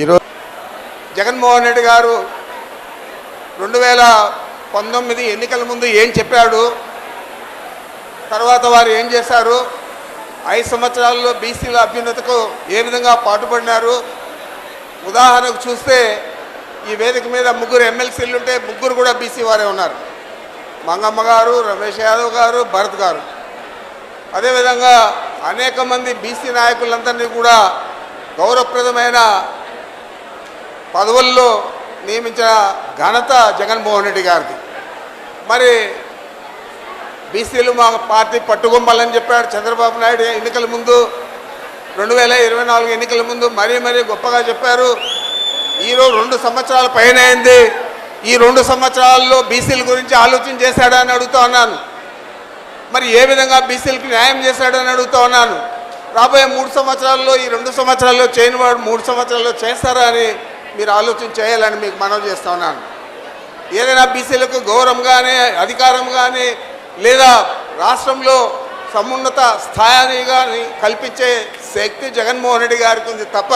ఈరోజు జగన్మోహన్ రెడ్డి గారు 2019 ఎన్నికల ముందు ఏం చెప్పాడు, తర్వాత వారు ఏం చేశారు, 5 సంవత్సరాల్లో బీసీల అభ్యున్నతకు ఏ విధంగా పాటుపడినారు. ఉదాహరణకు చూస్తే ఈ వేదిక మీద 3 ఎమ్మెల్సీలు ఉంటే 3 కూడా బీసీ వారే ఉన్నారు. మంగమ్మ గారు, రమేష్ యాదవ్ గారు, భరత్ గారు. అదేవిధంగా అనేక మంది బీసీ నాయకులందరినీ కూడా గౌరవప్రదమైన పదవుల్లో నియమించిన ఘనత జగన్మోహన్ రెడ్డి గారిది. మరి బీసీలు మా పార్టీ పట్టుకొమ్మాలని చెప్పాడు చంద్రబాబు నాయుడు ఎన్నికల ముందు, 2024 ఎన్నికల ముందు మరీ గొప్పగా చెప్పారు. ఈరోజు 2 సంవత్సరాల పైన అయింది. ఈ 2 సంవత్సరాల్లో బీసీల గురించి ఆలోచన చేశాడని అడుగుతా ఉన్నాను. మరి ఏ విధంగా బీసీలకు న్యాయం చేశాడని అడుగుతా ఉన్నాను. రాబోయే 3 సంవత్సరాల్లో, ఈ 2 సంవత్సరాల్లో చేయని వాడు 3 సంవత్సరాల్లో చేస్తారా అని మీరు ఆలోచన చేయాలని మీకు మనవి చేస్తూ ఉన్నాను. ఏదైనా బీసీలకు గౌరవం కానీ, అధికారం కానీ, లేదా రాష్ట్రంలో సమున్నత స్థాయిని కానీ కల్పించే శక్తి జగన్మోహన్ రెడ్డి గారికి ఉంది తప్ప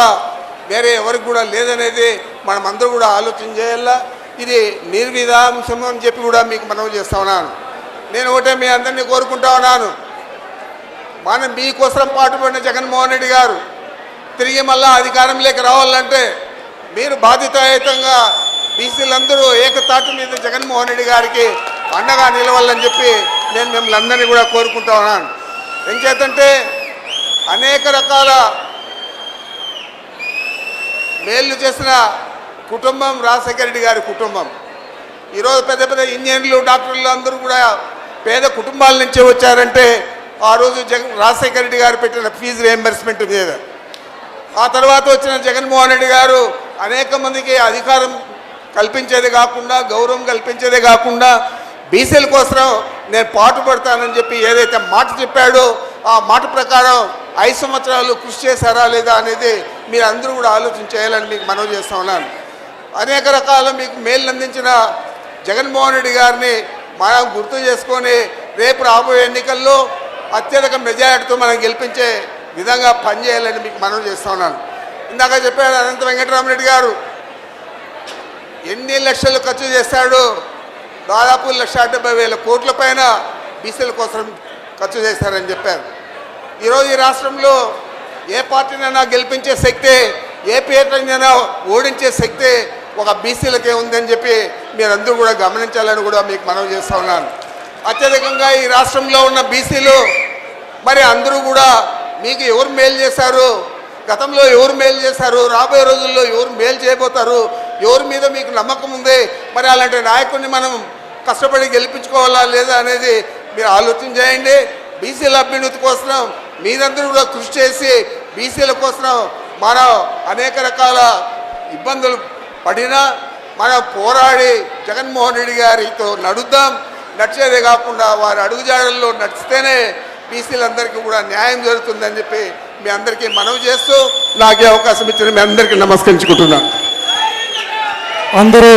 వేరే ఎవరికి కూడా లేదనేది మనం అందరూ కూడా ఆలోచన చేయాలా. ఇది నిర్విధాంశం అని చెప్పి కూడా మీకు మనవి చేస్తూ ఉన్నాను. నేను ఒకటే మీ అందరినీ కోరుకుంటా ఉన్నాను, మనం మీకోసం పాటుపడిన జగన్మోహన్ రెడ్డి గారు తిరిగి మళ్ళా అధికారంలోకి రావాలంటే మీరు బాధ్యతాయుతంగా బీసీలందరూ ఏకతాటి మీద జగన్మోహన్ రెడ్డి గారికి అండగా నిలవాలని చెప్పి నేను మిమ్మల్ని అందరినీ కూడా కోరుకుంటా ఉన్నాను. ఏం చేతంటే అనేక రకాల మేలు చేసిన కుటుంబం రాజశేఖర రెడ్డి గారి కుటుంబం. ఈరోజు పెద్ద పెద్ద ఇంజనీర్లు, డాక్టర్లు అందరూ కూడా పేద కుటుంబాల నుంచే వచ్చారంటే ఆ రోజు రాజశేఖర రెడ్డి గారు పెట్టిన ఫీజు రియంబర్స్మెంట్ మీద. ఆ తర్వాత వచ్చిన జగన్మోహన్ రెడ్డి గారు అనేక మందికి అధికారం కల్పించేది కాకుండా, గౌరవం కల్పించేదే కాకుండా బీసీల కోసం నేను పాటుపడతానని చెప్పి ఏదైతే మాట చెప్పాడో ఆ మాట ప్రకారం 5 సంవత్సరాలు కృషి చేశారా లేదా అనేది మీరు అందరూ కూడా ఆలోచన చేయాలని మీకు మనవి చేస్తూ ఉన్నాను. అనేక రకాల మీకు మేలు అందించిన జగన్మోహన్ రెడ్డి గారిని మనం గుర్తు చేసుకొని రేపు రాబోయే ఎన్నికల్లో అత్యధిక మెజారిటీతో మనం గెలిపించే విధంగా పనిచేయాలని మీకు మనవి చేస్తూ ఉన్నాను. ఇందాక చెప్పాడు అనంత వెంకటరామరెడ్డి గారు ఎన్ని లక్షలు ఖర్చు చేశాడు, దాదాపు 1,70,000 కోట్ల పైన బీసీల కోసం ఖర్చు చేశారని చెప్పారు. ఈరోజు ఈ రాష్ట్రంలో ఏ పార్టీనైనా గెలిపించే శక్తి, ఏ పార్టీనైనా ఓడించే శక్తి ఒక బీసీలకే ఉందని చెప్పి మీరందరూ కూడా గమనించాలని కూడా మీకు మనవి చేస్తూ ఉన్నాను. అత్యధికంగా ఈ రాష్ట్రంలో ఉన్న బీసీలు మరి అందరూ కూడా మీకు ఎవరు మేలు చేశారు, గతంలో ఎవరు మేలు చేశారు, రాబోయే రోజుల్లో ఎవరు మేలు చేయబోతారు, ఎవరి మీద మీకు నమ్మకం ఉంది, మరి అలాంటి నాయకుడిని మనం కష్టపడి గెలిపించుకోవాలా లేదా అనేది మీరు ఆలోచన చేయండి. బీసీల అభ్యున్నతి కోసం మీరందరూ కూడా కృషి చేసి బీసీల కోసం మనం అనేక రకాల ఇబ్బందులు పడినా మనం పోరాడి జగన్మోహన్ రెడ్డి గారితో నడుద్దాం. నడిచేదే కాకుండా వారి అడుగుజాడల్లో నడిస్తేనే బీసీలందరికీ కూడా న్యాయం జరుగుతుందని చెప్పి మీ అందరికీ మనవి చేస్తూ నాకు అవకాశం ఇచ్చిన మీ అందరికీ నమస్కరించుకుంటున్నాను. అందరూ